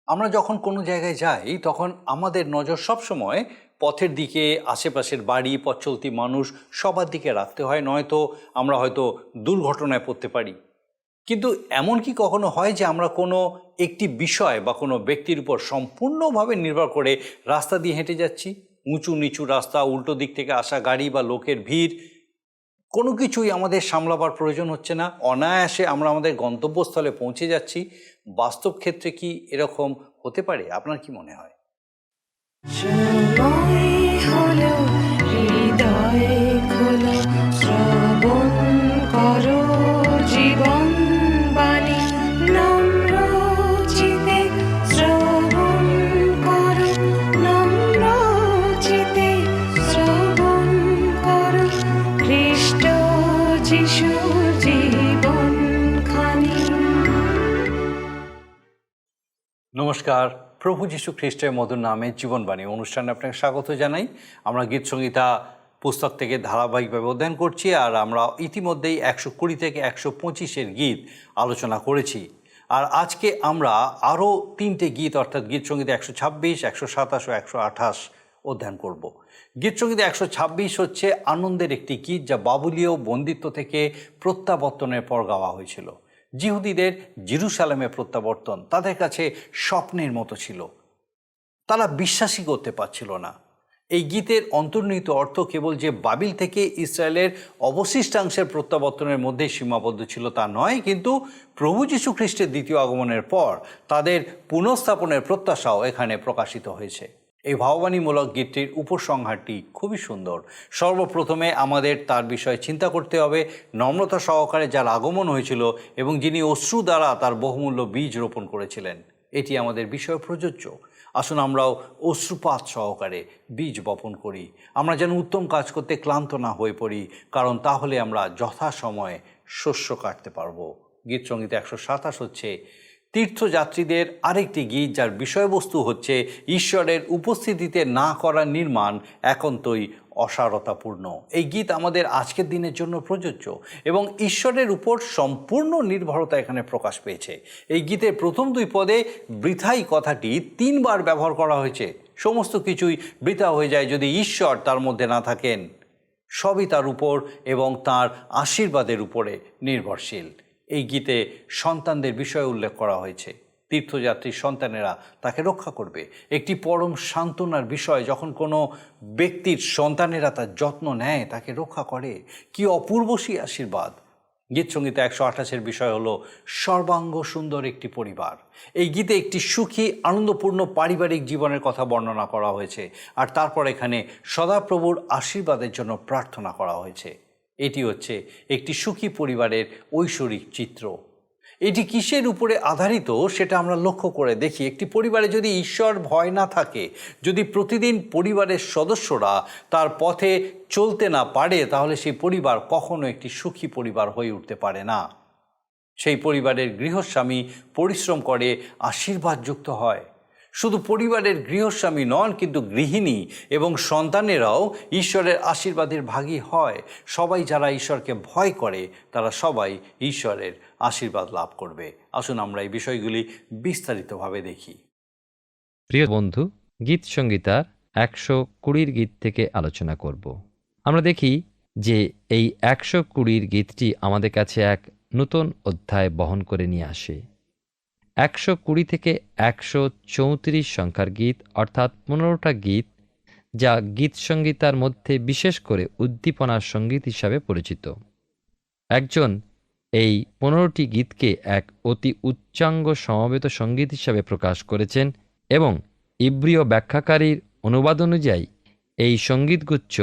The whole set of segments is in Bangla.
আমরা যখন কোনো জায়গায় যাই তখন আমাদের নজর সবসময় পথের দিকে, আশেপাশের বাড়ি, পথ চলতি মানুষ সবার দিকে রাখতে হয়, নয়তো আমরা হয়তো দুর্ঘটনায় পড়তে পারি। কিন্তু এমন কি কখনো হয় যে আমরা কোনো একটি বিষয় বা কোনো ব্যক্তির উপর সম্পূর্ণভাবে নির্ভর করে রাস্তা দিয়ে হেঁটে যাচ্ছি? উঁচু নিচু রাস্তা, উল্টো দিক থেকে আসা গাড়ি বা লোকের ভিড়, কোনো কিছুই আমাদের সামলাবার প্রয়োজন হচ্ছে না, অনায়াসে আমরা আমাদের গন্তব্যস্থলে পৌঁছে যাচ্ছি। বাস্তব ক্ষেত্রে কি এরকম হতে পারে? আপনার কি মনে হয়? সময় হলো হৃদয় খোলো, শ্রবণ করো জীবন বাণী, নম্র চিতে শ্রবণ করো, নম্র চিতে শ্রবণ করো, খ্রিস্ট যিশুর জীবন খানি। নমস্কার, প্রভু যীশু খ্রিস্টের মধুর নামে জীবনবাণী অনুষ্ঠানে আপনাকে স্বাগত জানাই। আমরা গীত সংহিতা পুস্তক থেকে ধারাবাহিকভাবে অধ্যয়ন করছি, আর আমরা ইতিমধ্যেই 120 থেকে 125-এর গীত আলোচনা করেছি। আর আজকে আমরা আরও 3টে গীত, অর্থাৎ গীত সংহিতা 126, 127 ও 128 অধ্যয়ন করব। গীত সংহিতা 126 হচ্ছে আনন্দের একটি গীত, যা বাবুলীয় বন্দিত্ব থেকে প্রত্যাবর্তনের পর গাওয়া হয়েছিল। জিহুদীদের জেরুসালেমে প্রত্যাবর্তন তাদের কাছে স্বপ্নের মতো ছিল, তারা বিশ্বাসই করতে পারছিল না। এই গীতের অন্তর্নিহিত অর্থ কেবল যে বাবিল থেকে ইসরায়েলের অবশিষ্টাংশের প্রত্যাবর্তনের মধ্যেই সীমাবদ্ধ ছিল তা নয়, কিন্তু প্রভু যীশু খ্রিস্টের দ্বিতীয় আগমনের পর তাদের পুনঃস্থাপনের প্রত্যাশাও এখানে প্রকাশিত হয়েছে। এই ভাববাণীমূলক গীতটির উপসংহারটি খুবই সুন্দর। সর্বপ্রথমে আমাদের তার বিষয়ে চিন্তা করতে হবে, নম্রতা সহকারে যার আগমন হয়েছিল এবং যিনি অশ্রু দ্বারা তার বহুমূল্য বীজ রোপণ করেছিলেন। এটি আমাদের বিষয়ে প্রযোজ্য। আসুন আমরাও অশ্রুপাত সহকারে বীজ বপন করি। আমরা যেন উত্তম কাজ করতে ক্লান্ত না হয়ে পড়ি, কারণ তাহলে আমরা যথাসময়ে শস্য কাটতে পারবো। গীত সংহিতা 127 হচ্ছে তীর্থযাত্রীদের আরেকটি গীত, যার বিষয়বস্তু হচ্ছে ঈশ্বরের উপস্থিতিতে না করা নির্মাণ একান্তই অসারতাপূর্ণ। এই গীত আমাদের আজকের দিনের জন্য প্রযোজ্য এবং ঈশ্বরের উপর সম্পূর্ণ নির্ভরতা এখানে প্রকাশ পেয়েছে। এই গীতের প্রথম 2 পদে বৃথাই কথাটি 3 বার ব্যবহার করা হয়েছে। সমস্ত কিছুই বৃথা হয়ে যায় যদি ঈশ্বর তার মধ্যে না থাকেন। সবই তার উপর এবং তার আশীর্বাদের উপরে নির্ভরশীল। এই গীতে সন্তানদের বিষয়ে উল্লেখ করা হয়েছে। তীর্থযাত্রীর সন্তানেরা তাকে রক্ষা করবে। একটি পরম সান্ত্বনার বিষয় যখন কোনো ব্যক্তির সন্তানেরা তার যত্ন নেয়, তাকে রক্ষা করে। কি অপূর্ব সেই আশীর্বাদ! গীত সংহিতা 128-এর বিষয় হলো সর্বাঙ্গ সুন্দর একটি পরিবার। এই গীতে একটি সুখী আনন্দপূর্ণ পারিবারিক জীবনের কথা বর্ণনা করা হয়েছে, আর তারপর এখানে সদাপ্রভুর আশীর্বাদের জন্য প্রার্থনা করা হয়েছে। এটি হচ্ছে একটি সুখী পরিবারের ঐশ্বরিক চিত্র। এটি কিসের উপরে আধারিত সেটা আমরা লক্ষ্য করে দেখি। একটি পরিবারে যদি ঈশ্বর ভয় না থাকে, যদি প্রতিদিন পরিবারের সদস্যরা তার পথে চলতে না পারে, তাহলে সেই পরিবার কখনো একটি সুখী পরিবার হয়ে উঠতে পারে না। সেই পরিবারের গৃহস্বামী পরিশ্রম করে আশীর্বাদযুক্ত হয়। শুধু পরিবারের গৃহস্বামী নন, কিন্তু গৃহিণী এবং সন্তানেরাও ঈশ্বরের আশীর্বাদের ভাগী হয়। সবাই যারা ঈশ্বরকে ভয় করে, তারা সবাই ঈশ্বরের আশীর্বাদ লাভ করবে। আসুন আমরা এই বিষয়গুলি বিস্তারিতভাবে দেখি। প্রিয় বন্ধু, গীত সংগীতার 120 গীত থেকে আলোচনা করব। আমরা দেখি যে এই 120 গীতটি আমাদের কাছে এক নতুন অধ্যায় বহন করে নিয়ে আসে। 120 থেকে 134 সংখ্যার গীত, অর্থাৎ 15টা গীত, যা গীত সংগীতার মধ্যে বিশেষ করে উদ্দীপনার সঙ্গীত হিসাবে পরিচিত। একজন এই 15টি গীতকে এক অতি উচ্চাঙ্গ সমবেত সঙ্গীত হিসাবে প্রকাশ করেছেন এবং ইব্রীয় ব্যাখ্যাকারীর অনুবাদ অনুযায়ী এই সঙ্গীতগুচ্ছ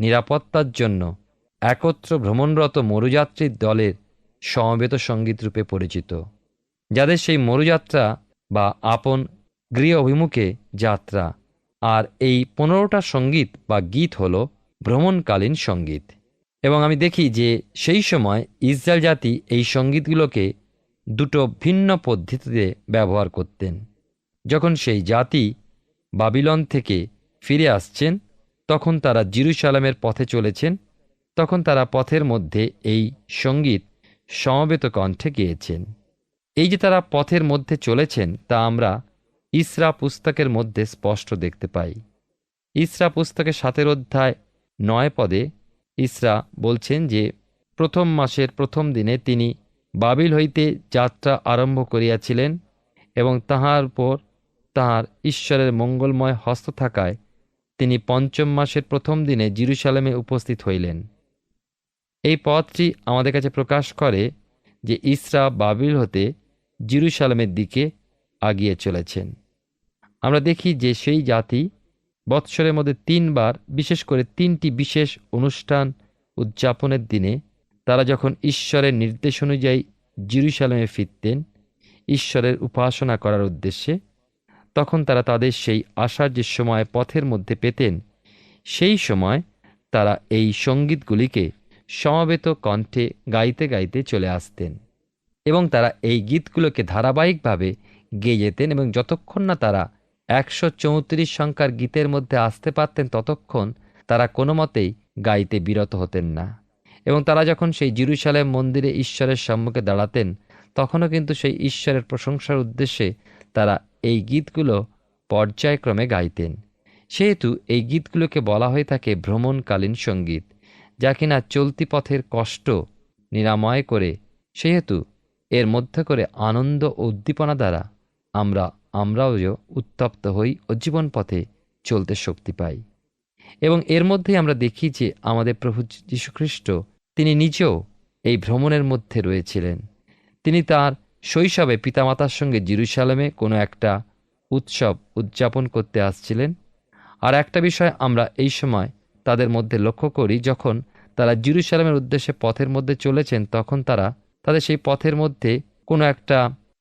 নিরাপত্তার জন্য একত্র ভ্রমণরত মরুযাত্রীর দলের সমবেত সঙ্গীত রূপে পরিচিত, যাদের সেই মরুযাত্রা বা আপন গৃহ অভিমুখে যাত্রা। আর এই 15টা সঙ্গীত বা গীত হল ভ্রমণকালীন সঙ্গীত। এবং আমি দেখি যে সেই সময় ইসরায়েল জাতি এই সঙ্গীতগুলোকে 2টো ভিন্ন পদ্ধতিতে ব্যবহার করতেন। যখন সেই জাতি বাবিলন থেকে ফিরে আসছেন, তখন তারা জেরুসালেমের পথে চলেছেন, তখন তারা পথের মধ্যে এই সঙ্গীত সমবেত কণ্ঠে গেয়েছেন। এই যে তারা পথের মধ্যে চলেছেন, তা আমরা ইসরা পুস্তকের মধ্যে স্পষ্ট দেখতে পাই। ইসরা পুস্তকের 7 অধ্যায় 9 পদে ইসরা বলছেন যে প্রথম মাসের প্রথম দিনে তিনি বাবিল হইতে যাত্রা আরম্ভ করিয়াছিলেন এবং তাহার উপর তাহার ঈশ্বরের মঙ্গলময় হস্ত থাকায় তিনি পঞ্চম মাসের প্রথম দিনে জেরুজালেমে উপস্থিত হইলেন। এই পদটি আমাদের কাছে প্রকাশ করে যে ইসরা বাবিল হতে জেরুজালেমের দিকে আগিয়ে চলেছেন। আমরা দেখি যে সেই জাতি বৎসরের মধ্যে 3 বার, বিশেষ করে 3টি বিশেষ অনুষ্ঠান উদযাপনের দিনে তারা যখন ঈশ্বরের নির্দেশ অনুযায়ী জেরুজালেমে ফিরতেন ঈশ্বরের উপাসনা করার উদ্দেশ্যে, তখন তারা তাদের সেই আসার যে সময় পথের মধ্যে পেতেন, সেই সময় তারা এই সঙ্গীতগুলিকে সমবেত কণ্ঠে গাইতে গাইতে চলে আসতেন এবং তারা এই গীতগুলোকে ধারাবাহিকভাবে গেয়ে যেতেন এবং যতক্ষণ না তারা 134 সংখ্যার গীতের মধ্যে আসতে পারতেন ততক্ষণ তারা কোনো মতেই গাইতে বিরত হতেন না। এবং তারা যখন সেই জেরুজালেম মন্দিরে ঈশ্বরের সম্মুখে দাঁড়াতেন তখনও কিন্তু সেই ঈশ্বরের প্রশংসার উদ্দেশ্যে তারা এই গীতগুলো পর্যায়ক্রমে গাইতেন। সেহেতু এই গীতগুলোকে বলা হয়ে থাকে ভ্রমণকালীন সঙ্গীত, যা কিনা চলতি পথের কষ্ট নিরাময় করে, সেহেতু এর মধ্যে করে আনন্দ ও উদ্দীপনা দ্বারা আমরাও উত্তপ্ত হই ও জীবন পথে চলতে শক্তি পাই। এবং এর মধ্যেই আমরা দেখি যে আমাদের প্রভু যীশুখ্রিস্ট তিনি নিজেও এই ভ্রমণের মধ্যে রয়েছিলেন। তিনি তার শৈশবে পিতামাতার সঙ্গে জেরুজালেমে কোনো একটা উৎসব উদযাপন করতে আসছিলেন। আর একটা বিষয় আমরা এই সময় তাদের মধ্যে লক্ষ্য করি, যখন তারা জেরুজালেমের উদ্দেশ্যে পথের মধ্যে চলেছেন তখন তারা তাদের সেই পথের মধ্যে কোনো একটা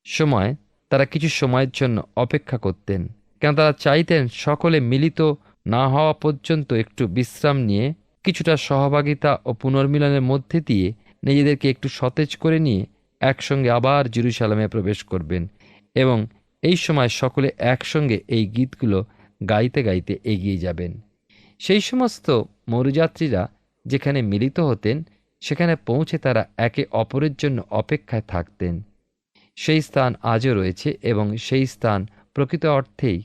সময় তারা কিছু সময়ের জন্য অপেক্ষা করতেন, কেন তারা চাইতেন সকলে মিলিত না হওয়া পর্যন্ত একটু বিশ্রাম নিয়ে কিছুটা সহভাগিতা ও পুনর্মিলনের মধ্যে দিয়ে নিজেদেরকে একটু সতেজ করে নিয়ে একসঙ্গে আবার জেরুজালেমে প্রবেশ করবেন এবং এই সময় সকলে একসঙ্গে এই গীতগুলো গাইতে গাইতে এগিয়ে যাবেন। সেই সমস্ত মরুযাত্রীরা যেখানে মিলিত হতেন সেখানে পৌঁছে তারা একে অপরের জন্য অপেক্ষায় থাকতেন। সেই স্থান আজও রয়েছে এবং সেই স্থান প্রকৃত অর্থেই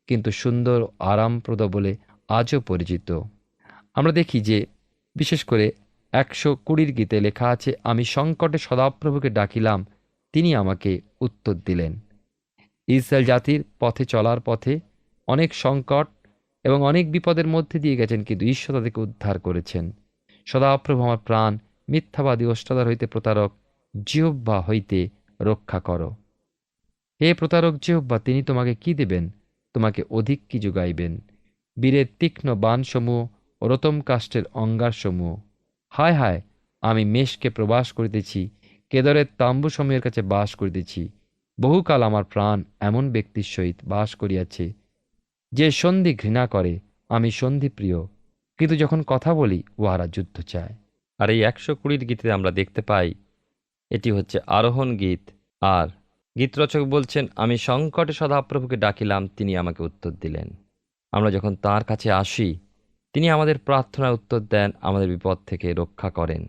কিন্তু সুন্দর আরামপ্রদ বলে আজও পরিচিত। আমরা দেখি যে বিশেষ করে 120 গীতে লেখা আছে, আমি সংকটে সদাপ্রভুকে ডাকিলাম, তিনি আমাকে উত্তর দিলেন। ইসরায়েল জাতির পথে চলার পথে অনেক সংকট এবং অনেক বিপদের মধ্যে দিয়ে গেছেন, কিন্তু ঈশ্বর তাদেরকে উদ্ধার করেছেন। সদাপ্রভু আমার প্রাণ মিথ্যাবাদী ওষ্ঠাদার হইতে প্রতারক জিহ্বা হইতে রক্ষা করো। হে প্রতারক জিহ্বা, তিনি তোমাকে কি দেবেন? তোমাকে অধিক কি যোগাইবেন? বীরের তীক্ষ্ণ বাণসমূহ ও রতম কাষ্ঠের অঙ্গারসমূহ। হায় হায়, আমি মেষকে প্রবাস করিতেছি, কেদরের তাম্বুসমূহের কাছে বাস করিতেছি। বহুকাল আমার প্রাণ এমন ব্যক্তির সহিত বাস করিয়াছে, যে সন্ধি ঘৃণা করে। আমি সন্ধি প্রিয়, কিন্তু যখন কথা বলি উহারা যুদ্ধ চায়। আর এই 120 গীতে আমরা দেখতে পাই এটি হচ্ছে আরোহণ গীত। আর গীতরচক বলছেন, আমি সংকটে সদাপ্রভুকে ডাকিলাম, তিনি আমাকে উত্তর দিলেন। আমরা যখন তাঁর কাছে আসি তিনি আমাদের প্রার্থনার উত্তর দেন, আমাদের বিপদ থেকে রক্ষা করেন।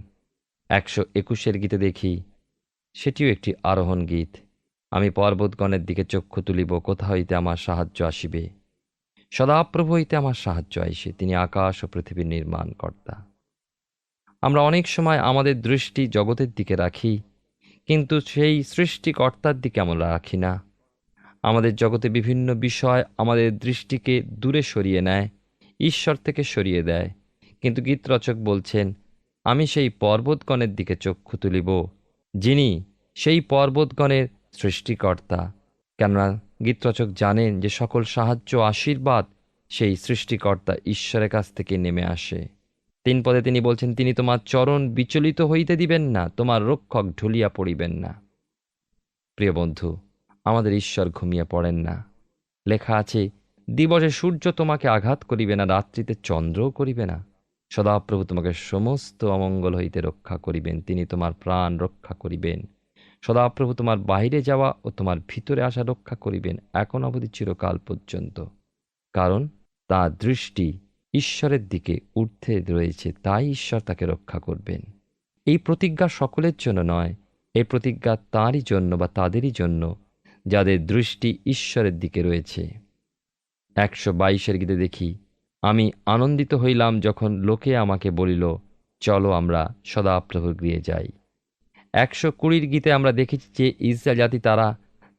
121 গীতে দেখি সেটিও একটি আরোহণ গীত। আমি পর্বতগণের দিকে চক্ষু তুলিব, কোথা হইতে আমার সাহায্য আসিবে? সদাপ্রভু হইতে আমার সাহায্য আইসে, তিনি আকাশ ও পৃথিবীর নির্মাণকর্তা। আমরা অনেক সময় আমাদের দৃষ্টি জগতের দিকে রাখি, কিন্তু সেই সৃষ্টিকর্তার দিকে আমরা রাখি না। আমাদের জগতে বিভিন্ন বিষয় আমাদের দৃষ্টিকে দূরে সরিয়ে নেয়, ঈশ্বর থেকে সরিয়ে দেয়। কিন্তু গীতরচক বলছেন, আমি সেই পর্বতগণের দিকে চক্ষু তুলিব, যিনি সেই পর্বতগণের সৃষ্টিকর্তা। কেননা গীতরচক জানেন যে সকল সাহায্য আশীর্বাদ সেই সৃষ্টিকর্তা ঈশ্বরের কাছ থেকে নেমে আসে। 3 পদে তিনি বলছেন, তিনি তোমার চরণ বিচলিত হইতে দিবেন না, তোমার রক্ষক ঢুলিয়া পড়িবেন না। প্রিয় বন্ধু, আমাদের ঈশ্বর ঘুমিয়ে পড়েন না। লেখা আছে, দিবসে সূর্য তোমাকে আঘাত করিবে না, রাত্রিতে চন্দ্রও করিবে না। সদাপ্রভু তোমাকে সমস্ত অমঙ্গল হইতে রক্ষা করিবেন, তিনি তোমার প্রাণ রক্ষা করিবেন। সদাপ্রভু তোমার বাহিরে যাওয়া ও তোমার ভিতরে আসা রক্ষা করিবেন, এখন অবধি চিরকাল পর্যন্ত। কারণ তার দৃষ্টি ঈশ্বরের দিকে ঊর্ধ্বে রয়েছে, তাই ঈশ্বর তাকে রক্ষা করবেন। এই প্রতিজ্ঞা সকলের জন্য নয়, এই প্রতিজ্ঞা তাঁরই জন্য বা তাদেরই জন্য যাদের দৃষ্টি ঈশ্বরের দিকে রয়েছে। 122 গীতে দেখি, আমি আনন্দিত হইলাম যখন লোকে আমাকে বলিল, চলো আমরা সদাপ্রভুর গৃহে যাই। 120 গীতে আমরা দেখেছি যে ইসরায়েল জাতি তারা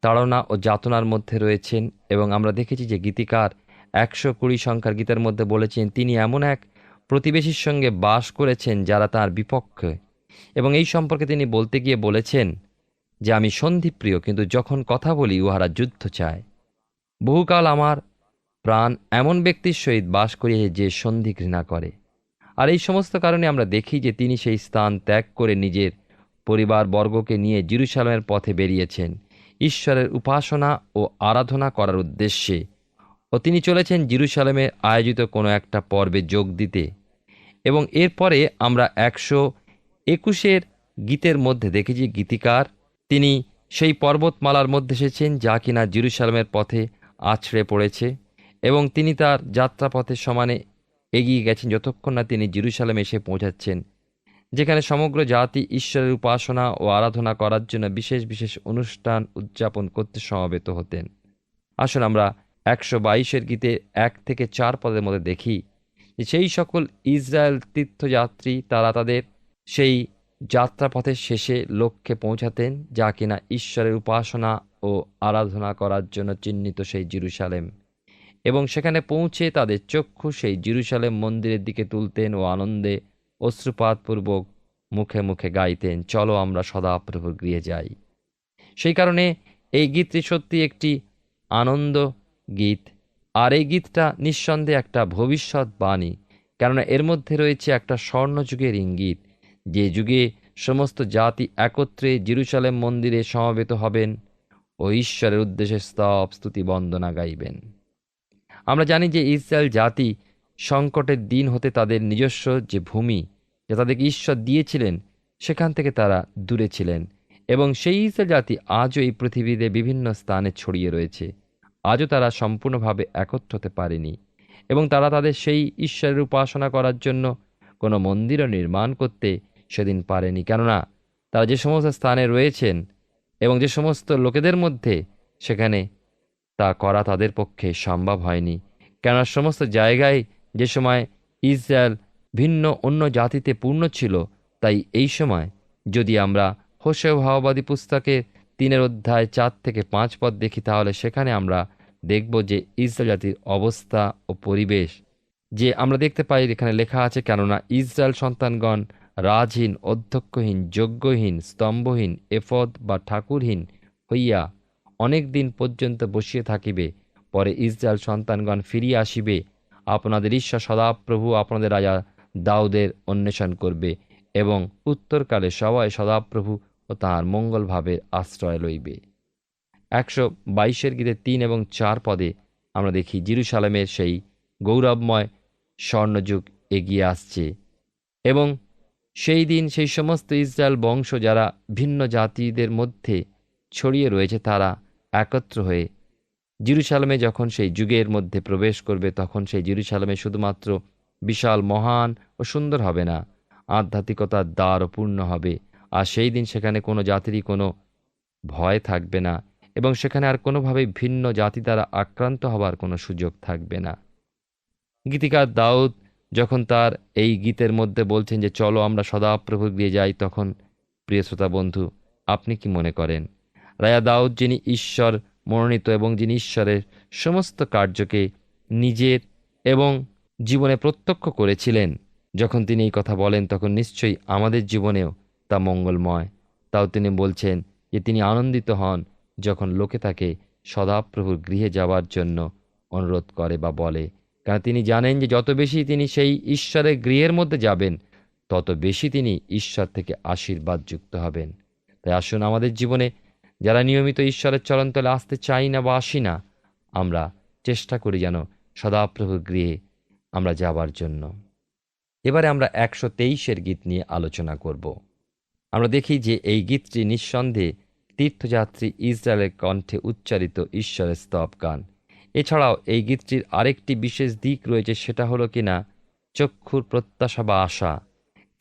তাড়না ও যাতনার মধ্যে রয়েছেন, এবং আমরা দেখেছি যে গীতিকার 120 সংখ্যার গীতের মধ্যে বলেছেন তিনি এমন এক প্রতিবেশীর সঙ্গে বাস করেছেন যারা তার বিপক্ষে, এবং এই সম্পর্কে তিনি বলতে গিয়ে বলেছেন যে আমি সন্ধিপ্রিয়, কিন্তু যখন কথা বলি উহারা যুদ্ধ চায়। বহুকাল আমার প্রাণ এমন ব্যক্তির সহিত বাস করিয়ে যে সন্ধি ঘৃণা করে। আর এই সমস্ত কারণে আমরা দেখি যে তিনি সেই স্থান ত্যাগ করে নিজের পরিবারবর্গকে নিয়ে জেরুজালেমের পথে বেরিয়েছেন ঈশ্বরের উপাসনা ও আরাধনা করার উদ্দেশ্যে, ও তিনি চলেছেন জেরুজালেমে আয়োজিত কোনো একটা পর্বে যোগ দিতে। এবং এরপরে আমরা 121 গীতের মধ্যে দেখেছি গীতিকার তিনি সেই পর্বতমালার মধ্যে এসেছেন যা কিনা জেরুজালেমের পথে আছড়ে পড়েছে, এবং তিনি তার যাত্রাপথের সমানে এগিয়ে গেছেন যতক্ষণ না তিনি জেরুজালেমে এসে পৌঁছাচ্ছেন, যেখানে সমগ্র জাতি ঈশ্বরের উপাসনা ও আরাধনা করার জন্য বিশেষ বিশেষ অনুষ্ঠান উদযাপন করতে সমবেত হতেন। আসুন আমরা 122 গীতে 1 থেকে 4 পদের মধ্যে দেখি যে সেই সকল ইসরায়েল তীর্থযাত্রী তারা তাদের সেই যাত্রাপথের শেষে লক্ষ্যে পৌঁছাতেন যা কিনা ঈশ্বরের উপাসনা ও আরাধনা করার জন্য চিহ্নিত সেই জেরুজালেম, এবং সেখানে পৌঁছে তাদের চক্ষু সেই জেরুজালেম মন্দিরের দিকে তুলতেন ও আনন্দে অশ্রুপাতপূর্বক মুখে মুখে গাইতেন, চলো আমরা সদাপ্রভুর গৃহে যাই। সেই কারণে এই গীতটি সত্যি একটি আনন্দ গীত, আর এই গীতটা নিঃসন্দেহে একটা ভবিষ্যৎবাণী, কেননা এর মধ্যে রয়েছে একটা স্বর্ণযুগের ইঙ্গিত, যে যুগে সমস্ত জাতি একত্রে জেরুজালেম মন্দিরে সমবেত হবেন ও ঈশ্বরের উদ্দেশ্যে স্তব স্তুতি বন্দনা গাইবেন। আমরা জানি যে ইসরায়েল জাতি সংকটের দিন হতে তাদের নিজস্ব যে ভূমি যা তাদেরকে ঈশ্বর দিয়েছিলেন সেখান থেকে তারা দূরে ছিলেন, এবং সেই ইসরায়েল জাতি আজও এই পৃথিবীতে বিভিন্ন স্থানে ছড়িয়ে রয়েছে। আজও তারা সম্পূর্ণভাবে একত্র হতে পারেনি, এবং তারা তাদের সেই ঈশ্বরের উপাসনা করার জন্য কোনো মন্দিরও নির্মাণ করতে সেদিন পারেনি, কেননা তারা যে সমস্ত স্থানে রয়েছেন এবং যে সমস্ত লোকেদের মধ্যে সেখানে তা করা তাদের পক্ষে সম্ভব হয়নি, কেননা সমস্ত জায়গায় যে সময় ইসরায়েল ভিন্ন অন্য জাতিতে পূর্ণ ছিল। তাই এই সময় যদি আমরা হোশেয়া ভাববাদী পুস্তকে 3 অধ্যায় 4 থেকে 5 পদ দেখি, তাহলে সেখানে আমরা দেখব যে ইসরায়েল জাতির অবস্থা ও পরিবেশ যে আমরা দেখতে পাই এখানে লেখা আছে, কেননা ইসরায়েল সন্তানগণ রাজহীন, অধ্যক্ষহীন, যজ্ঞহীন, স্তম্ভহীন, এফদ বা ঠাকুরহীন হইয়া অনেক দিন পর্যন্ত বসিয়ে থাকিবে। পরে ইসরায়েল সন্তানগণ ফিরিয়া আসিবে, আপনাদের ঈশ্বর সদাপ্রভু আপনাদের রাজা দাউদের অন্বেষণ করবে, এবং উত্তরকালে সবাই সদাপ্রভু ও তাঁহার মঙ্গল ভাবের আশ্রয় লইবে। 122 গীতে 3 এবং 4 পদে আমরা দেখি জেরুজালেমের সেই গৌরবময় স্বর্ণযুগ এগিয়ে আসছে, এবং সেই দিন সেই সমস্ত ইসরায়েল বংশ যারা ভিন্ন জাতিদের মধ্যে ছড়িয়ে রয়েছে তারা একত্র হয়ে জেরুজালেমে যখন সেই যুগের মধ্যে প্রবেশ করবে, তখন সেই জেরুজালেমে শুধুমাত্র বিশাল মহান ও সুন্দর হবে না, আধ্যাত্মিকতার দ্বারও পূর্ণ হবে। আর সেই দিন সেখানে কোনো জাতিরই কোনো ভয় থাকবে না, এবং সেখানে আর কোনোভাবেই ভিন্ন জাতি দ্বারা আক্রান্ত হবার কোনো সুযোগ থাকবে না। গীতিকার দাউদ যখন তার এই গীতের মধ্যে বলছেন যে চলো আমরা সদাপ্রভুর গৃহে যাই, তখন প্রিয় শ্রোতা বন্ধু, আপনি কি মনে করেন রাজা দাউদ, যিনি ঈশ্বর মনোনীত এবং যিনি ঈশ্বরের সমস্ত কার্যকে নিজের এবং জীবনে প্রত্যক্ষ করেছিলেন, যখন তিনি এই কথা বলেন তখন নিশ্চয়ই আমাদের জীবনেও তা মঙ্গলময়। তাও তিনি বলছেন যে তিনি আনন্দিত হন যখন লোকে তাকে সদাপ্রভুর গৃহে যাওয়ার জন্য অনুরোধ করে বা বলে, কারণ তিনি জানেন যে যত বেশি তিনি সেই ঈশ্বরের গৃহের মধ্যে যাবেন তত বেশি তিনি ঈশ্বর থেকে আশীর্বাদ যুক্ত হবেন। তাই আসুন আমাদের জীবনে যারা নিয়মিত ঈশ্বরের চরণতলে আসতে চাই না বা আসি না, আমরা চেষ্টা করি যেন সদাপ্রভুর গৃহে আমরা যাবার জন্য। এবারে আমরা 123 গীত নিয়ে আলোচনা করব। আমরা দেখি যে এই গীতটি নিঃসন্দেহে তীর্থযাত্রী ইসরায়েলের কণ্ঠে উচ্চারিত ঈশ্বরের স্তব গান। এছাড়াও এই গীতটির আরেকটি বিশেষ দিক রয়েছে, সেটা হলো কিনা চক্ষুর প্রত্যাশা বা আশা,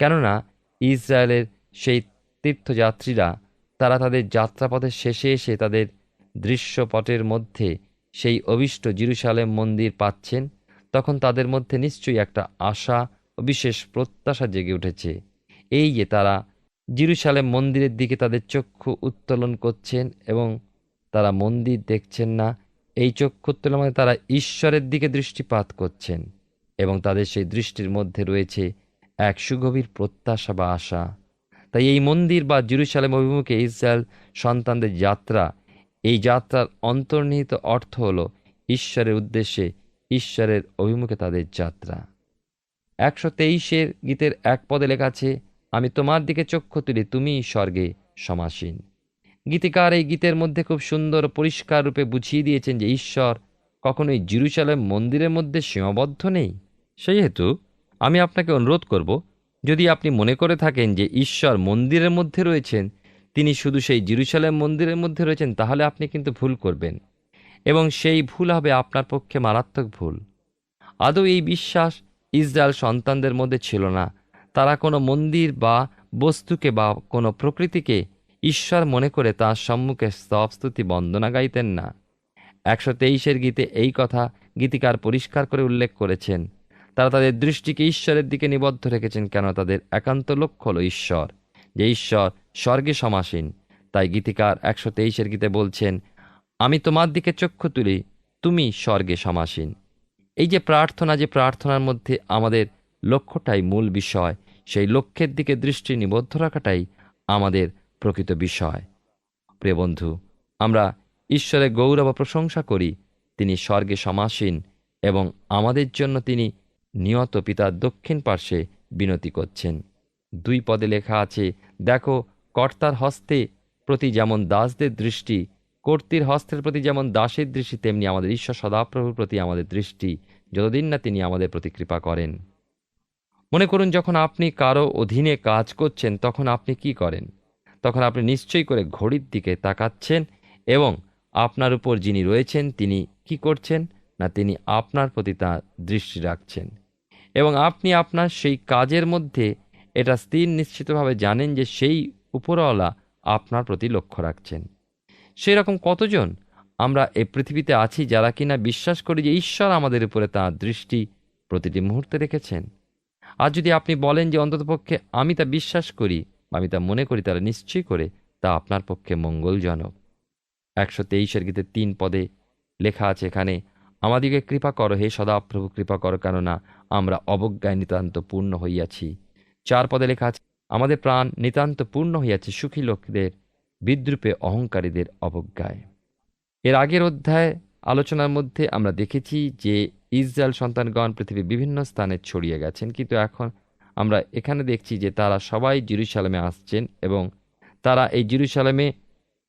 কেননা ইসরায়েলের সেই তীর্থযাত্রীরা তারা তাদের যাত্রাপথের শেষে এসে তাদের দৃশ্যপটের মধ্যে সেই অভিষ্ট জেরুজালেম মন্দির পাচ্ছেন, তখন তাদের মধ্যে নিশ্চয়ই একটা আশা ও বিশেষ প্রত্যাশা জেগে উঠেছে। এই যে তারা জেরুজালেম মন্দিরের দিকে তাদের চক্ষু উত্তোলন করছেন এবং তারা মন্দির দেখছেন না, এই চক্ষু উত্তোলন মানে তারা ঈশ্বরের দিকে দৃষ্টিপাত করছেন এবং তাদের সেই দৃষ্টির মধ্যে রয়েছে এক সুগভীর প্রত্যাশা বা আশা। তাই এই মন্দির বা জেরুজালেম অভিমুখে ইসরায়েল সন্তানদের যাত্রা, এই যাত্রার অন্তর্নিহিত অর্থ হল ঈশ্বরের উদ্দেশ্যে, ঈশ্বরের অভিমুখে তাদের যাত্রা। 123 গীতের 1 পদে লেখা আছে, আমি তোমার দিকে চক্ষু তুলি, তুমি স্বর্গে সমাসীন। গীতিকার এই গীতের মধ্যে খুব সুন্দর পরিষ্কার রূপে বুঝিয়ে দিয়েছেন যে ঈশ্বর কখনোই জেরুজালেম মন্দিরের মধ্যে সীমাবদ্ধ নেই। সেই হেতু আমি আপনাকে অনুরোধ করব, যদি আপনি মনে করে থাকেন যে ঈশ্বর মন্দিরের মধ্যে রয়েছেন, তিনি শুধু সেই জেরুজালেম মন্দিরের মধ্যে রয়েছেন, তাহলে আপনি কিন্তু ভুল করবেন এবং সেই ভুল হবে আপনার পক্ষে মারাত্মক ভুল। আদৌ এই বিশ্বাস ইসরায়েল সন্তানদের মধ্যে ছিল না। তারা কোনো মন্দির বা বস্তুকে বা কোনো প্রকৃতিকে ঈশ্বর মনে করে তাঁর সম্মুখে স্তব স্তুতি বন্দনা গাইতেন না। 123 গীতে এই কথা গীতিকার পরিষ্কার করে উল্লেখ করেছেন। তারা তাদের দৃষ্টিকে ঈশ্বরের দিকে নিবদ্ধ রেখেছেন, কেন তাদের একান্ত লক্ষ্য হল ঈশ্বর, যে ঈশ্বর স্বর্গে সমাসীন। তাই গীতিকার 123 গীতে বলছেন, আমি তোমার দিকে চক্ষু তুলি, তুমি স্বর্গে সমাসীন। এই যে প্রার্থনা, যে প্রার্থনার মধ্যে আমাদের লক্ষ্যটাই মূল বিষয়, সেই লক্ষ্যের দিকে দৃষ্টি নিবদ্ধ রাখাটাই আমাদের প্রকৃত বিষয়। প্রিয় বন্ধু, আমরা ঈশ্বরের গৌরব ও প্রশংসা করি, তিনি স্বর্গে সমাসীন এবং আমাদের জন্য তিনি নিয়ত পিতার দক্ষিণ পার্শ্বে বিনতি করছেন। 2 পদে লেখা আছে, দেখো কর্তার হস্তে প্রতি যেমন দাসদের দৃষ্টি, কর্ত্রীর হস্তের প্রতি যেমন দাসের দৃষ্টি, তেমনি আমাদের ঈশ্বর সদাপ্রভুর প্রতি আমাদের দৃষ্টি, যতদিন না তিনি আমাদের প্রতি কৃপা করেন। মনে করুন, যখন আপনি কারো অধীনে কাজ করছেন, তখন আপনি কি করেন? তখন আপনি নিশ্চয়ই করে ঘড়ির দিকে তাকাচ্ছেন এবং আপনার উপর যিনি রয়েছেন তিনি কি করছেন না, তিনি আপনার প্রতি তাঁর দৃষ্টি রাখছেন এবং আপনি আপনার সেই কাজের মধ্যে এটা স্থির নিশ্চিতভাবে জানেন যে সেই উপরওয়ালা আপনার প্রতি লক্ষ্য রাখছেন। সেই রকম কতজন আমরা এই পৃথিবীতে আছি যারা কিনা বিশ্বাস করি যে ঈশ্বর আমাদের উপরে তাঁর দৃষ্টি প্রতিটি মুহূর্তে রেখেছেন। আর যদি আপনি বলেন যে অন্ততপক্ষে আমি তা বিশ্বাস করি বা আমি তা মনে করি, তারা নিশ্চয়ই করে তা আপনার পক্ষে মঙ্গলজনক। 123 গীতে 3 পদে লেখা আছে এখানে, আমাদিকে কৃপা করো হে সদাপ্রভু, কৃপা করো, কেননা আমরা অবজ্ঞায় নিতান্ত পূর্ণ হইয়াছি। 4 পদে লেখা আছে, আমাদের প্রাণ নিতান্ত পূর্ণ হইয়াছে সুখী লোকদের বিদ্রুপে, অহংকারীদের অবজ্ঞায়। এর আগের অধ্যায় আলোচনার মধ্যে আমরা দেখেছি যে ইসরায়েল সন্তানগণ পৃথিবীর বিভিন্ন স্থানে ছড়িয়ে গেছেন, কিন্তু এখন আমরা এখানে দেখছি যে তারা সবাই জেরুজালেমে আসছেন এবং তারা এই জেরুজালেমে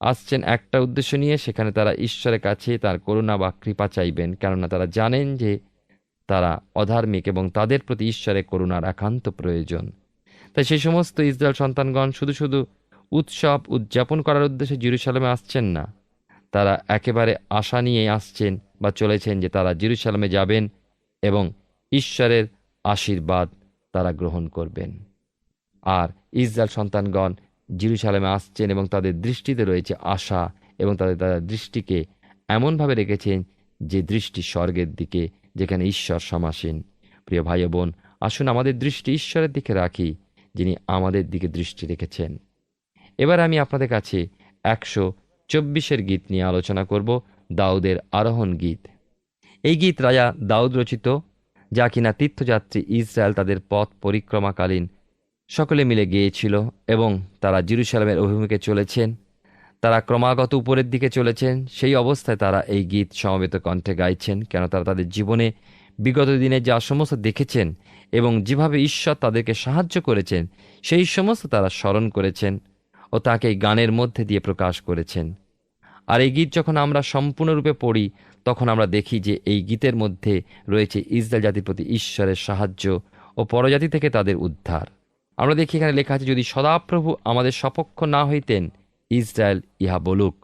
আসছেন একটা উদ্দেশ্য নিয়ে, সেখানে তারা ঈশ্বরের কাছে তার করুণা বা কৃপা চাইবেন, কেননা তারা জানেন যে তারা অধার্মিক এবং তাদের প্রতি ঈশ্বরের করুণার একান্ত প্রয়োজন। তাই সেই সমস্ত ইসরায়েল সন্তানগণ শুধু শুধু উৎসব উদযাপন করার উদ্দেশ্যে জেরুজালেমে আসছেন না, তারা একেবারে আশা নিয়ে আসছেন বা চলেছেন যে তারা জেরুজালেমে যাবেন এবং ঈশ্বরের আশীর্বাদ তারা গ্রহণ করবেন। আর ইসরায়েল সন্তানগণ জেরুজালেমে আসছেন এবং তাদের দৃষ্টিতে রয়েছে আশা এবং তাদের দৃষ্টিকে এমনভাবে রেখেছেন যে দৃষ্টি স্বর্গের দিকে, যেখানে ঈশ্বর সমাসীন। প্রিয় ভাই ও বোন, আসুন আমাদের দৃষ্টি ঈশ্বরের দিকে রাখি, যিনি আমাদের দিকে দৃষ্টি রেখেছেন। এবার আমি আপনাদের কাছে 124 গীত নিয়ে আলোচনা করব, দাউদের আরোহণ গীত। এই গীত রাজা দাউদ রচিত, যা কিনা তীর্থযাত্রী ইসরায়েল তাদের পথ পরিক্রমাকালীন সকলে মিলে গেয়েছিল এবং তারা জেরুজালেমের অভিমুখে চলেছেন। তারা ক্রমাগত উপরের দিকে চলেছেন। সেই অবস্থায় তারা এই গীত সমবেত কণ্ঠে গাইছেন, কেন তারা তাদের জীবনে বিগত দিনে যা সমস্ত দেখেছেন এবং যেভাবে ঈশ্বর তাদেরকে সাহায্য করেছেন, সেই সমস্ত তারা স্মরণ করেছেন ও তাকে এই গানের মধ্যে দিয়ে প্রকাশ করেছেন। আর এই গীত যখন আমরা সম্পূর্ণরূপে পড়ি, তখন আমরা দেখি যে এই গীতের মধ্যে রয়েছে ইসরায়েল জাতির প্রতি ঈশ্বরের সাহায্য ও পরজাতি থেকে তাদের উদ্ধার। আমরা দেখি এখানে লেখা আছে, যদি সদাপ্রভু আমাদের সপক্ষ না হইতেন, ইসরায়েল ইহা বলুক।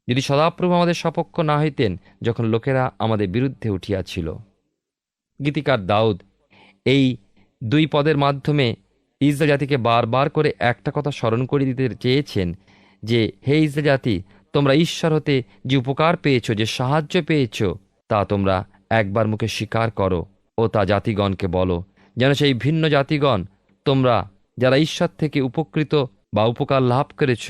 যদি সদাপ্রভু আমাদের সপক্ষ না হইতেন, যখন লোকেরা আমাদের বিরুদ্ধে উঠিয়াছিল। গীতিকার দাউদ এই 2 পদের মাধ্যমে ইসরায়েল জাতিকে বারবার করে একটা কথা স্মরণ করে দিতে চেয়েছেন যে, হে ইসরায়েল জাতি, তোমরা ঈশ্বর হতে যে উপকার পেয়েছো, যে সাহায্য পেয়েছো, তা তোমরা একবার মুখে স্বীকার করো ও তা জাতিগণকে বলো, যেন সেই ভিন্ন জাতিগণ, তোমরা যারা ঈশ্বর থেকে উপকৃত বা উপকার লাভ করেছ,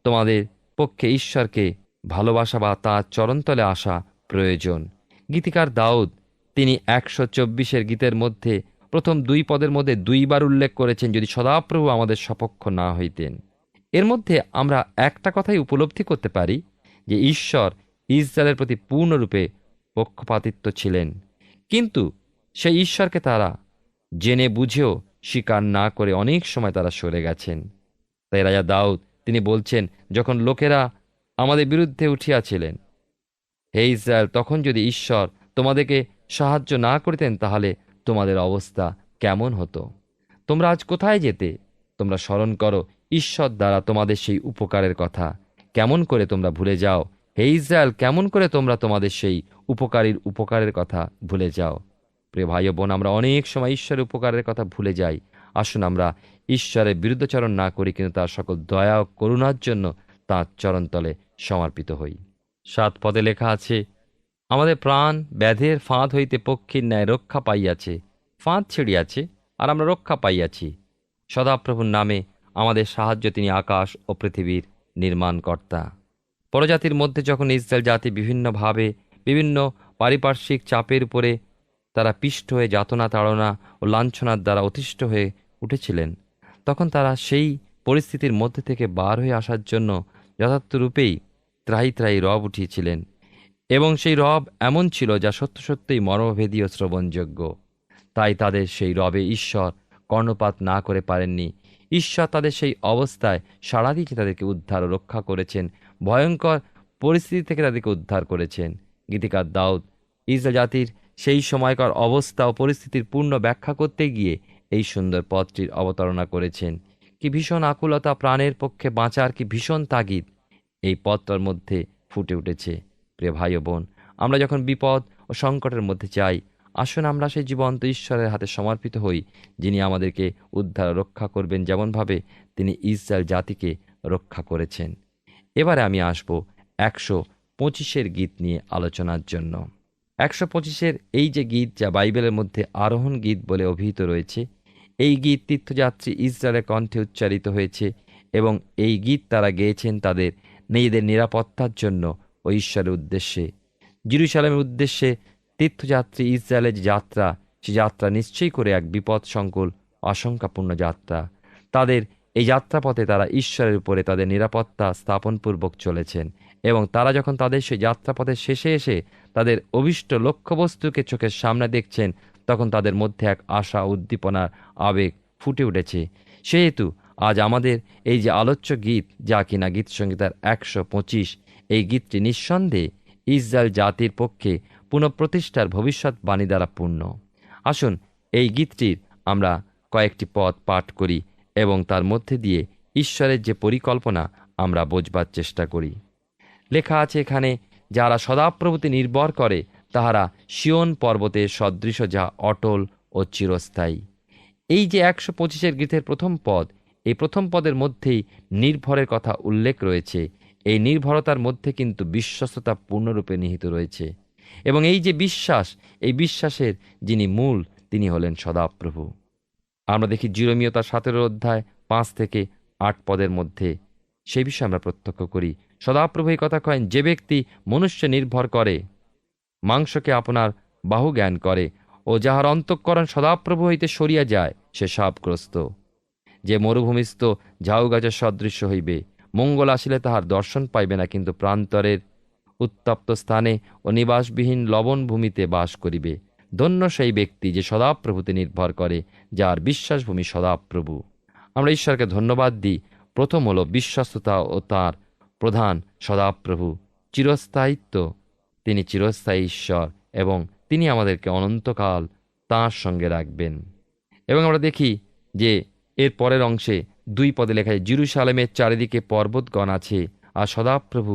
তোমাদের পক্ষে ঈশ্বরকে ভালোবাসা বা তাঁর চরণতলে আসা প্রয়োজন। গীতিকার দাউদ তিনি 124 গীতের মধ্যে প্রথম 2 পদের মধ্যে 2বার উল্লেখ করেছেন, যদি সদাপ্রভু আমাদের সপক্ষ না হইতেন। এর মধ্যে আমরা একটা কথাই উপলব্ধি করতে পারি যে ঈশ্বর ইসরায়েলের প্রতি পূর্ণরূপে পক্ষপাতিত্ব ছিলেন, কিন্তু সেই ঈশ্বরকে তারা জেনে বুঝেও স্বীকার না করে অনেক সময় তারা সরে গেছেন। তাই রাজা দাউদ তিনি বলছেন, যখন লোকেরা আমাদের বিরুদ্ধে উঠিয়াছিলেন, হে ইসরায়েল, তখন যদি ঈশ্বর তোমাদেরকে সাহায্য না করিতেন, তাহলে তোমাদের অবস্থা কেমন হতো? তোমরা আজ কোথায় যেতে? তোমরা স্মরণ করো ঈশ্বর দ্বারা তোমাদের সেই উপকারের কথা। কেমন করে তোমরা ভুলে যাও? হে ইসরায়েল, কেমন করে তোমরা তোমাদের সেই উপকারের কথা ভুলে যাও? প্রিয় ভাই ও বোন, আমরা অনেক সময় ঈশ্বরের উপকারের কথা ভুলে যাই। আসুন আমরা ঈশ্বরের বিরুদ্ধাচরণ না করি, কিন্তু তার সকল দয়া ও করুণার জন্য তাঁর চরণতলে সমর্পিত হই। 7 পদে লেখা আছে, আমাদের প্রাণ ব্যাধের ফাঁদ হইতে পক্ষীর ন্যায় রক্ষা পাইয়াছে। ফাঁদ ছিড়িয়াছে আর আমরা রক্ষা পাইয়াছি। সদাপ্রভুর নামে আমাদের সাহায্য, তিনি আকাশ ও পৃথিবীর নির্মাণকর্তা। পরজাতির মধ্যে যখন ইসরায়েল জাতি বিভিন্নভাবে বিভিন্ন পারিপার্শ্বিক চাপের উপরে তারা পিষ্ট হয়ে যাতনা তাড়না ও লাঞ্ছনার দ্বারা অতিষ্ঠ হয়ে উঠেছিলেন, তখন তারা সেই পরিস্থিতির মধ্যে থেকে বার হয়ে আসার জন্য যথার্থরূপেই ত্রাহি ত্রাহি রব উঠিয়েছিলেন, এবং সেই রব এমন ছিল যা সত্য সত্যই মর্মভেদী ও শ্রবণযোগ্য। তাই তাদের সেই রবে ঈশ্বর কর্ণপাত না করে পারেননি। ঈশ্বর তাদের সেই অবস্থায় সারা দিয়ে তাদেরকে উদ্ধার ও রক্ষা করেছেন, ভয়ঙ্কর পরিস্থিতি থেকে তাদেরকে উদ্ধার করেছেন। গীতিকার দাউদ ইসরায়েল জাতির সেই সময়কার অবস্থা ও পরিস্থিতির পূর্ণ ব্যাখ্যা করতে গিয়ে এই সুন্দর পদটির অবতারণা করেছেন। কি ভীষণ আকুলতা, প্রাণের পক্ষে বাঁচার কি ভীষণ তাগিদ এই পদটার মধ্যে ফুটে উঠেছে। প্রিয় ভাই ও বোন, আমরা যখন বিপদ ও সংকটের মধ্যে যাই, আসুন আমরা সেই জীবন্ত ঈশ্বরের হাতে সমর্পিত হই, যিনি আমাদেরকে উদ্ধার রক্ষা করবেন, যেমনভাবে তিনি ইসরায়েল জাতিকে রক্ষা করেছেন। এবারে আমি আসব 125 গীত নিয়ে আলোচনার জন্য। 125 এই যে গীত, যা বাইবেলের মধ্যে আরোহণ গীত বলে অভিহিত রয়েছে, এই গীত তীর্থযাত্রী ইসরায়েলের কণ্ঠে উচ্চারিত হয়েছে, এবং এই গীত তারা গেয়েছেন তাদের নিজেদের নিরাপত্তার জন্য ও ঈশ্বরের উদ্দেশ্যে। জেরুজালেমের উদ্দেশ্যে তীর্থযাত্রী ইসরায়েলের যে যাত্রা, সে যাত্রা নিশ্চয়ই করে এক বিপদ সংকুল আশঙ্কাপূর্ণ যাত্রা। তাদের এই যাত্রাপথে তারা ঈশ্বরের উপরে তাদের নিরাপত্তা স্থাপনপূর্বক চলেছেন, এবং তারা যখন তাদের সেই যাত্রাপথের শেষে এসে তাদের অভিষ্ট লক্ষ্যবস্তুকে চোখের সামনে দেখছেন, তখন তাদের মধ্যে এক আশা উদ্দীপনার আবেগ ফুটে উঠেছে। সেহেতু আজ আমাদের এই যে আলোচ্য গীত, যা কিনা গীত সংহিতার 125, এই গীতটি নিঃসন্দেহে ইসরায়েল জাতির পক্ষে পুনঃপ্রতিষ্ঠার ভবিষ্যৎবাণী দ্বারা পূর্ণ। আসুন এই গীতটির আমরা কয়েকটি পদ পাঠ করি এবং তার মধ্যে দিয়ে ঈশ্বরের যে পরিকল্পনা আমরা বোঝবার চেষ্টা করি। লেখা আছে এখানে, যারা সদাপ্রভুতে নির্ভর করে তাহারা সিয়ন পর্বতের সদৃশ, যা অটল ও চিরস্থায়ী। এই যে 125 গীতের প্রথম পদ, এই প্রথম পদের মধ্যেই নির্ভরের কথা উল্লেখ রয়েছে। এই নির্ভরতার মধ্যে কিন্তু বিশ্বস্ততা পূর্ণরূপে নিহিত রয়েছে, এবং এই যে বিশ্বাস, এই বিশ্বাসের যিনি মূল, তিনি হলেন সদাপ্রভু। আমরা দেখি জিরমীয় তার 17 অধ্যায় 5 থেকে 8 পদের মধ্যে সেই বিষয়ে আমরা প্রত্যক্ষ করি। সদাপ্রভু এই কথা কয়েন, যে ব্যক্তি মনুষ্য নির্ভর করে, মাংসকে আপনার বাহু জ্ঞান করে, ও যাহার অন্তঃকরণ সদাপ্রভু হইতে সরিয়া যায়, সে শাপগ্রস্ত। যে মরুভূমিস্থ ঝাউ গাছের সদৃশ্য হইবে, মঙ্গল আসিলে তাহার দর্শন পাইবে না, কিন্তু প্রান্তরের উত্তপ্ত স্থানে ও নিবাসবিহীন লবণ ভূমিতে বাস করিবে। ধন্য সেই ব্যক্তি যে সদাপ্রভুতে নির্ভর করে, যার বিশ্বাসভূমি সদাপ্রভু। আমরা ঈশ্বরকে ধন্যবাদ দিই। প্রথম হলো বিশ্বস্ততা ও তার প্রধান সদাপ্রভু। চিরস্থায়িত্ব, তিনি চিরস্থায়ী ঈশ্বর, এবং তিনি আমাদেরকে অনন্তকাল তাঁর সঙ্গে রাখবেন। এবং আমরা দেখি যে এর পরের অংশে 2 পদে লেখা আছে, জেরুজালেমের চারিদিকে পর্বতগণ আছে, আর সদাপ্রভু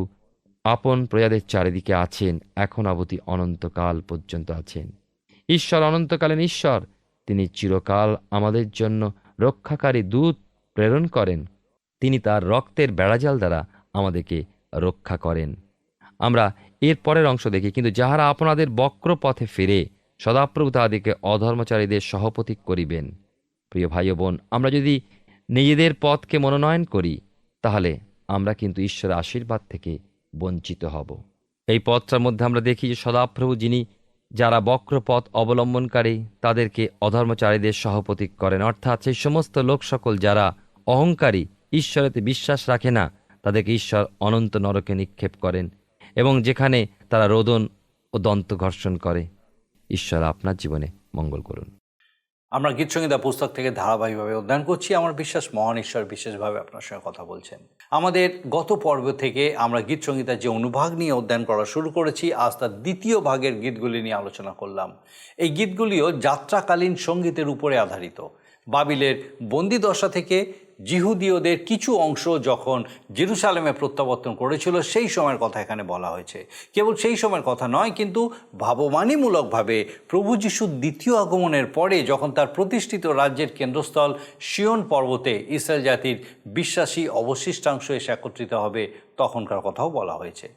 আপন প্রজাদের চারিদিকে আছেন, এখন অবধি অনন্তকাল পর্যন্ত আছেন। ঈশ্বর অনন্তকালীন ঈশ্বর, তিনি চিরকাল আমাদের জন্য রক্ষাকারী দূত প্রেরণ করেন। তিনি তার রক্তের বেড়াজাল দ্বারা আমাদেরকে রক্ষা করেন। আমরা এর পরের অংশ দেখি, কিন্তু যাহারা আপনাদের বক্র পথে ফিরে সদাপ্রভু তাহাদিকে অধর্মচারীদের সহপতি করিবেন। প্রিয় ভাই ও বোন, আমরা যদি নিজেদের পথকে মনোনয়ন করি তাহলে আমরা কিন্তু ঈশ্বরের আশীর্বাদ থেকে বঞ্চিত হব। এই পথটার মধ্যে আমরা দেখি যে সদাপ্রভু যিনি যারা বক্র পথ অবলম্বনকারী তাদেরকে অধর্মচারীদের সহপতি করেন, অর্থাৎ সেই সমস্ত লোক সকল যারা অহংকারী, ঈশ্বরেতে বিশ্বাস রাখে না, তাদেরকে ঈশ্বর অনন্ত নরকে নিক্ষেপ করেন এবং যেখানে তারা রোদন ও দন্ত ঘর্ষণ করে। ঈশ্বর আপনার জীবনে মঙ্গল করুন। আমরা গীতসংহিতা পুস্তক থেকে ধারাবাহিকভাবে অধ্যয়ন করছি। আমার বিশ্বাস মহান ঈশ্বর বিশেষভাবে আপনার সঙ্গে কথা বলছেন। আমাদের গত পর্ব থেকে আমরা গীতসংহিতার যে অনুভাগ নিয়ে অধ্যয়ন করা শুরু করেছি, আজ তার দ্বিতীয় ভাগের গীতগুলি নিয়ে আলোচনা করলাম। এই গীতগুলিও যাত্রাকালীন সঙ্গীতের উপরে আধারিত। বাবিলের বন্দিদশা থেকে জিহুদীয়দের কিছু অংশ যখন জেরুসালেমে প্রত্যাবর্তন করেছিল সেই সময়ের কথা এখানে বলা হয়েছে। কেবল সেই সময়ের কথা নয়, কিন্তু ভাববাণীমূলকভাবে প্রভু যিশুর দ্বিতীয় আগমনের পরে যখন তার প্রতিষ্ঠিত রাজ্যের কেন্দ্রস্থল সিয়ন পর্বতে ইসরায়েল জাতির বিশ্বাসী অবশিষ্টাংশ এসে একত্রিত হবে তখনকার কথাও বলা হয়েছে।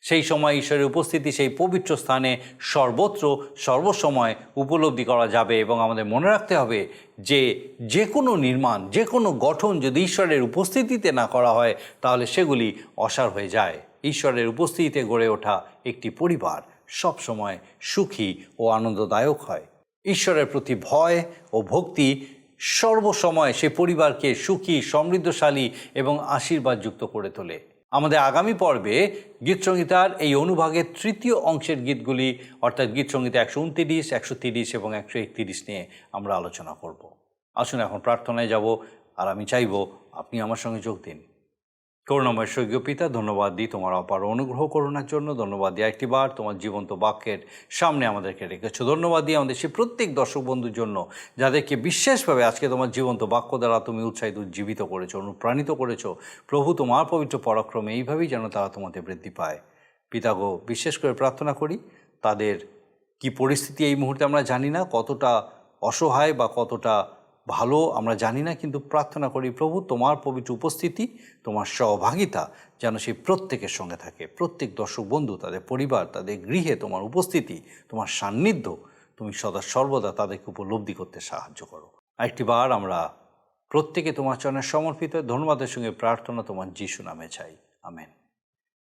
সেই সময় ঈশ্বরের উপস্থিতি সেই পবিত্র স্থানে সর্বত্র সর্বসময় উপলব্ধি করা যাবে। এবং আমাদের মনে রাখতে হবে যে কোনো নির্মাণ, যে কোনো গঠন যদি ঈশ্বরের উপস্থিতিতে না করা হয় তাহলে সেগুলি অসার হয়ে যায়। ঈশ্বরের উপস্থিতিতে গড়ে ওঠা একটি পরিবার সবসময় সুখী ও আনন্দদায়ক হয়। ঈশ্বরের প্রতি ভয় ও ভক্তি সর্বসময় সে পরিবারকে সুখী, সমৃদ্ধশালী এবং আশীর্বাদযুক্ত করে তোলে। আমাদের আগামী পর্বে গীতসংহিতার এই অনুভাগের তৃতীয় অংশের গীতগুলি অর্থাৎ গীতসংহিতা 129, 130 এবং 131 নিয়ে আমরা আলোচনা করব। আসুন এখন প্রার্থনায় যাব, আর আমি চাইব আপনি আমার সঙ্গে যোগ দিন। করুণাময় স্বর্গীয় পিতা, ধন্যবাদ দিই তোমার অপার অনুগ্রহ করুণার জন্য। ধন্যবাদ দিই একটিবার তোমার জীবন্ত বাক্যের সামনে আমাদেরকে রেখেছো। ধন্যবাদ দিই আমাদের সেই প্রত্যেক দর্শক বন্ধুর জন্য যাদেরকে বিশেষভাবে আজকে তোমার জীবন্ত বাক্য দ্বারা তুমি উৎসাহিত উজ্জীবিত করেছো, অনুপ্রাণিত করেছো। প্রভু, তোমার পবিত্র পরাক্রমে এইভাবেই যেন তারা তোমাদের বৃদ্ধি পায়। পিতা গো, বিশেষ করে প্রার্থনা করি তাদের কি পরিস্থিতি এই মুহূর্তে আমরা জানি না, কতটা অসহায় বা কতটা ভালো আমরা জানি না, কিন্তু প্রার্থনা করি প্রভু তোমার পবিত্র উপস্থিতি, তোমার সহভাগিতা যেন সেই প্রত্যেকের সঙ্গে থাকে। প্রত্যেক দর্শক বন্ধু, তাদের পরিবার, তাদের গৃহে তোমার উপস্থিতি, তোমার সান্নিধ্য তুমি সদা সর্বদা তাদেরকে উপলব্ধি করতে সাহায্য করো। আরেকটিবার আমরা প্রত্যেকে তোমার চরণে সমর্পিত ধন্যবাদের সঙ্গে প্রার্থনা তোমার যিশু নামে চাই, আমেন।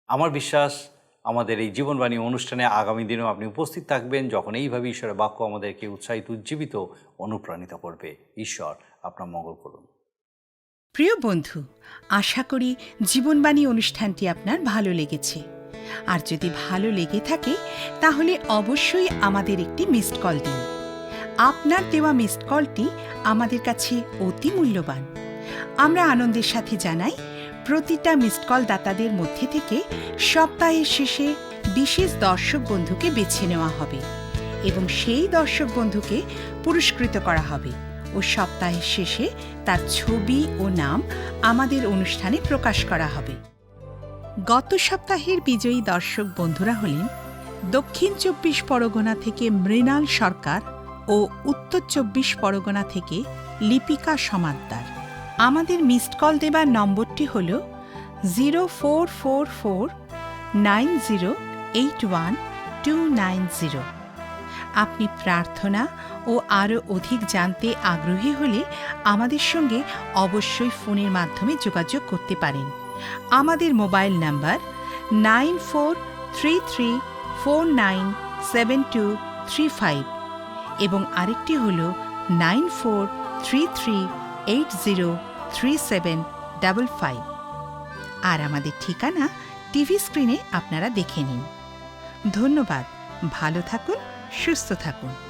আমার বিশ্বাস আমাদের এই জীবনবাণী অনুষ্ঠানে আগামী দিনেও আপনি উপস্থিত থাকবেন, যখন এইভাবে ঈশ্বরের বাক্য আমাদেরকে উৎসাহিত, উজ্জীবিত, অনুপ্রাণিত করবে। ঈশ্বর আপনার মঙ্গল করুন। প্রিয় বন্ধু, আশা করি জীবনবাণী অনুষ্ঠানটি আপনার ভালো লেগেছে। আর যদি ভালো লেগে থাকে তাহলে অবশ্যই আমাদের একটি মিসড কল দিন। আপনার দেওয়া মিসড কলটি আমাদের কাছে অতি মূল্যবান। আমরা আনন্দের সাথে জানাই, প্রতিটা মিসড কল দাতাদের মধ্যে থেকে সপ্তাহের শেষে বিশেষ দর্শক বন্ধুকে বেছে নেওয়া হবে এবং সেই দর্শক বন্ধুকে পুরস্কৃত করা হবে ও সপ্তাহের শেষে তার ছবি ও নাম আমাদের অনুষ্ঠানে প্রকাশ করা হবে। গত সপ্তাহের বিজয়ী দর্শক বন্ধুরা হলেন দক্ষিণ 24 পরগনা থেকে মৃণাল সরকার ও উত্তর 24 পরগনা থেকে লিপিকা সমাদ্দার। আমাদের মিসড কল দেবার নম্বরটি হল 04449081 আপনি প্রার্থনা ও আরও অধিক জানতে আগ্রহী হলে আমাদের সঙ্গে অবশ্যই ফোনের মাধ্যমে যোগাযোগ করতে পারেন। আমাদের মোবাইল নাম্বার 9433497235 এবং আরেকটি হল 9433803755। আর আমাদের ঠিকানা টিভি স্ক্রিনে আপনারা দেখে নিন। ধন্যবাদ। ভালো থাকুন, সুস্থ থাকুন।